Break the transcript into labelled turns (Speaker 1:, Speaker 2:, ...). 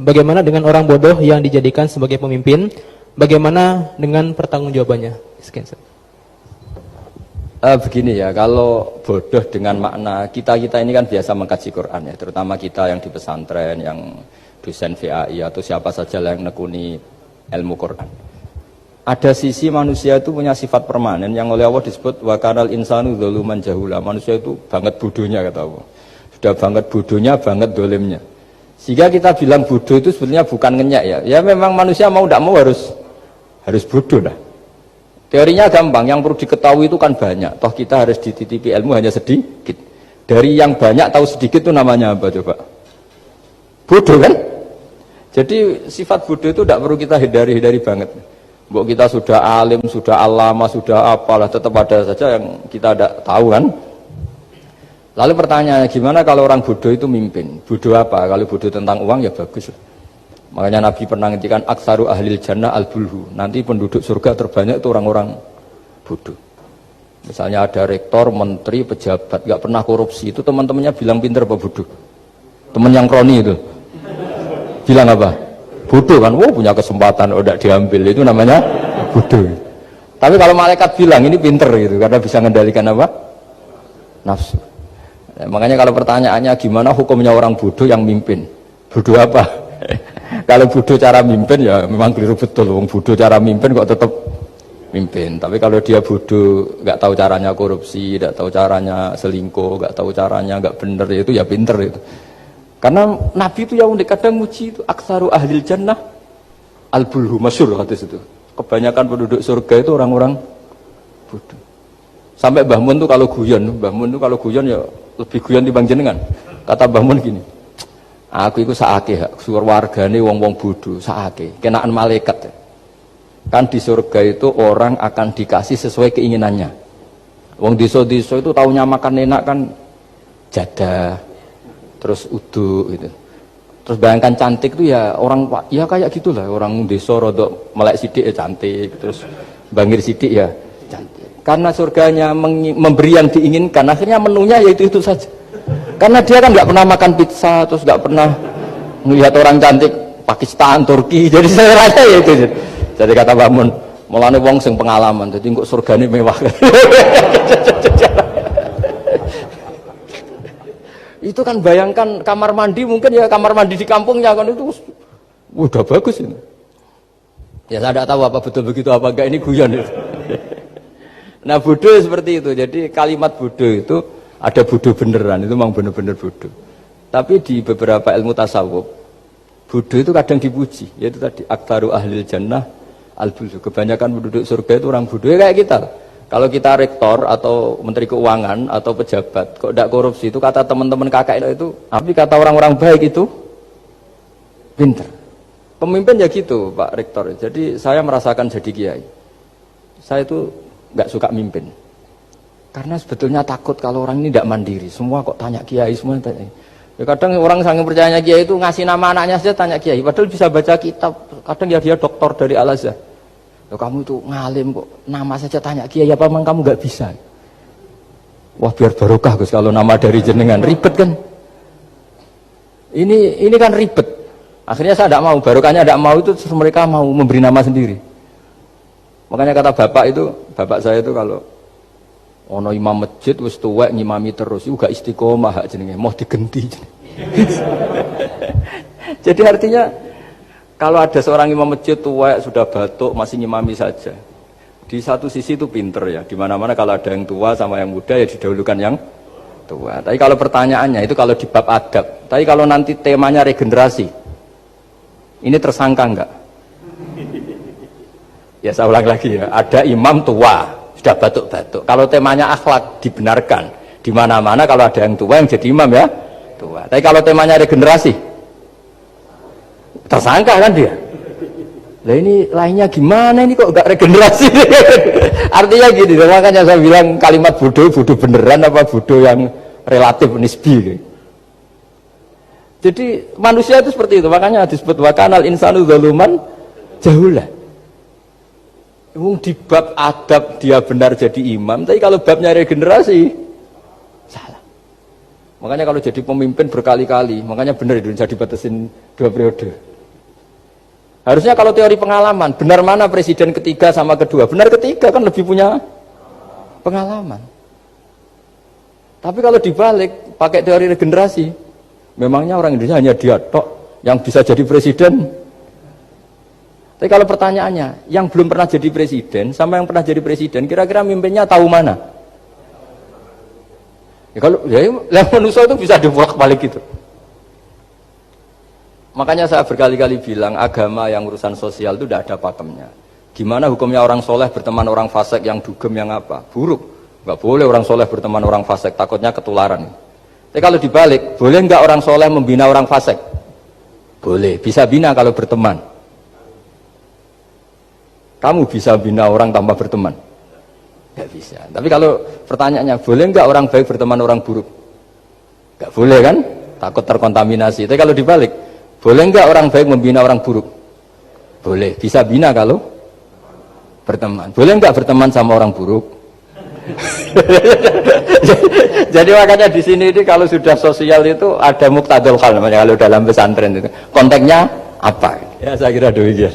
Speaker 1: Bagaimana dengan orang bodoh yang dijadikan sebagai pemimpin? Bagaimana dengan pertanggungjawabannya? Sekian.
Speaker 2: Begini ya, kalau bodoh dengan makna kita ini kan biasa mengkaji Quran ya, terutama kita yang di pesantren, yang dosen VAI atau siapa saja yang nekuni ilmu Quran. Ada sisi manusia itu punya sifat permanen yang oleh Allah disebut wa kanal insanu dzaluman jahula. Manusia itu banget bodohnya kata Allah. Sudah banget bodohnya, banget dolimnya. Sehingga kita bilang bodoh itu sebetulnya bukan ngenyak ya. Ya memang manusia mau tidak mau harus bodoh lah. Teorinya gampang, yang perlu diketahui itu kan banyak. Toh kita harus dititipi ilmu hanya sedikit. Dari yang banyak tahu sedikit itu namanya apa coba? Bodoh kan? Jadi sifat bodoh itu tidak perlu kita hindari banget. Mbok kita sudah alim, sudah alama, sudah apalah, tetap ada saja yang kita tidak tahu kan? Lalu pertanyaannya, gimana kalau orang bodoh itu mimpin? Bodoh apa? Kalau bodoh tentang uang ya bagus. Makanya Nabi pernah ngintikan aksaru ahlil jannah al-bulhu. Nanti penduduk surga terbanyak itu orang-orang bodoh. Misalnya ada rektor, menteri, pejabat, gak pernah korupsi. Itu teman-temannya bilang pinter apa bodoh? Teman yang kroni itu bilang apa? Bodoh kan? Oh punya kesempatan, udah diambil. Itu namanya bodoh. Tapi kalau malaikat bilang ini pinter gitu, karena bisa mengendalikan apa? Nafsu. Nah, makanya kalau pertanyaannya gimana hukumnya orang bodoh yang mimpin? Bodoh apa? Kalau bodoh cara mimpin ya memang keliru betul. Wong bodoh cara mimpin kok tetap mimpin. Tapi kalau dia bodoh, nggak tahu caranya korupsi, nggak tahu caranya selingkuh, nggak tahu caranya nggak bener, itu ya pinter itu. Karena Nabi itu yang unik kadang muji itu aksaru ahlil jannah al-bulhu, masyhur hadis itu. Kebanyakan penduduk surga itu orang-orang bodoh. Sampai Mbah Mun tuh kalau guyon ya lebih guyon dibanding jenengan. Kata Mbah Mun gini. Aku itu saake suar wargane wong-wong bodoh, saake kenaan malaikat. Kan di surga itu orang akan dikasih sesuai keinginannya. Wong desa-desa itu taunya makan enak kan jadah, terus uduk gitu. Terus bayangkan cantik itu ya orang ya kayak gitulah, orang desa rodok melek sidik ya cantik, terus bangir sidik ya cantik. Karena surganya memberi yang diinginkan, akhirnya menunya ya itu saja. Karena dia kan nggak pernah makan pizza, terus nggak pernah melihat orang cantik Pakistan, Turki, jadi saya rasa ya itu. Jadi kata Mbak Mun, mulane wong sing pengalaman, jadi kok surgane mewah. Itu kan bayangkan kamar mandi, mungkin ya kamar mandi di kampungnya kan itu udah bagus ini. Ya saya tidak tahu apa betul begitu apa enggak, ini guyon itu. Nah bodoh seperti itu, jadi kalimat bodoh itu ada bodoh beneran, itu memang bener-bener bodoh. Tapi di beberapa ilmu tasawuf, bodoh itu kadang dipuji, yaitu tadi aktaru ahlil jannah al-bulhu. Kebanyakan penduduk surga itu orang bodoh, ya kayak kita. Kalau kita rektor atau menteri keuangan atau pejabat, kok tidak korupsi, itu kata teman-teman kakak itu, tapi kata orang-orang baik itu pinter. Pemimpin ya gitu Pak Rektor. Jadi saya merasakan jadi kiai, saya itu nggak suka mimpin. Karena sebetulnya takut kalau orang ini tidak mandiri. Semua kok tanya kiai, semua tanya. Ya kadang orang saking percayanya kiai itu ngasih nama anaknya saja tanya kiai. Padahal bisa baca kitab. Kadang ya dia doktor dari Al-Azhar. Ya kamu itu ngalim kok nama saja tanya kiai, apa memang kamu nggak bisa? Wah biar barokah Gus kalau nama dari jenengan, ribet kan? Ini kan ribet. Akhirnya saya tidak mau, barokahnya tidak mau itu terus mereka mau memberi nama sendiri. Makanya kata bapak saya itu kalau ono imam masjid wis tuwek ngimami terus juga istiqomah hak jenenge mau digenti. Jadi artinya kalau ada seorang imam masjid tuwek sudah batuk masih ngimami saja. Di satu sisi itu pinter ya. Di mana-mana kalau ada yang tua sama yang muda ya didahulukan yang tua. Tapi kalau pertanyaannya itu kalau di bab adab. Tapi kalau nanti temanya regenerasi, ini tersangka enggak? Ya saya ulang lagi ya. Ada imam tua sudah batuk-batuk. Kalau temanya akhlak dibenarkan. Di mana-mana kalau ada yang tua yang jadi imam ya tua. Tapi kalau temanya regenerasi, tersangka kan dia. Lah ini lainnya gimana ini kok enggak regenerasi? Artinya gini, makanya saya bilang kalimat bodoh beneran apa bodoh yang relatif nisbi. Jadi manusia itu seperti itu, makanya disebut wa kanal insanu zaluman jahula. Di bab adab dia benar jadi imam, tapi kalau babnya regenerasi salah. Makanya kalau jadi pemimpin berkali-kali, makanya benar Indonesia dibatasin 2 periode. Harusnya kalau teori pengalaman, benar mana presiden ketiga sama kedua? Benar ketiga kan lebih punya pengalaman. Tapi kalau dibalik, pakai teori regenerasi, memangnya orang Indonesia hanya dia tok yang bisa jadi presiden? Tapi kalau pertanyaannya, yang belum pernah jadi presiden sama yang pernah jadi presiden, kira-kira mimpinnya tahu mana? Ya kalau yang manusia itu bisa dibolak-balik gitu. Makanya saya berkali-kali bilang agama yang urusan sosial itu tidak ada pakemnya. Gimana hukumnya orang soleh berteman orang fasik yang dugem yang apa? Buruk. Nggak boleh orang soleh berteman orang fasik, takutnya ketularan. Tapi kalau dibalik, boleh nggak orang soleh membina orang fasik? Boleh, bisa bina kalau berteman. Kamu bisa bina orang tanpa berteman? Nggak bisa. Tapi kalau pertanyaannya, boleh nggak orang baik berteman orang buruk? Nggak boleh kan? Takut terkontaminasi. Tapi kalau dibalik, boleh nggak orang baik membina orang buruk? Boleh, bisa bina kalau berteman. Boleh nggak berteman sama orang buruk? Jadi makanya di sini ini kalau sudah sosial itu ada muktadul hal namanya kalau dalam pesantren itu. Konteksnya apa? Ya saya kira demikian.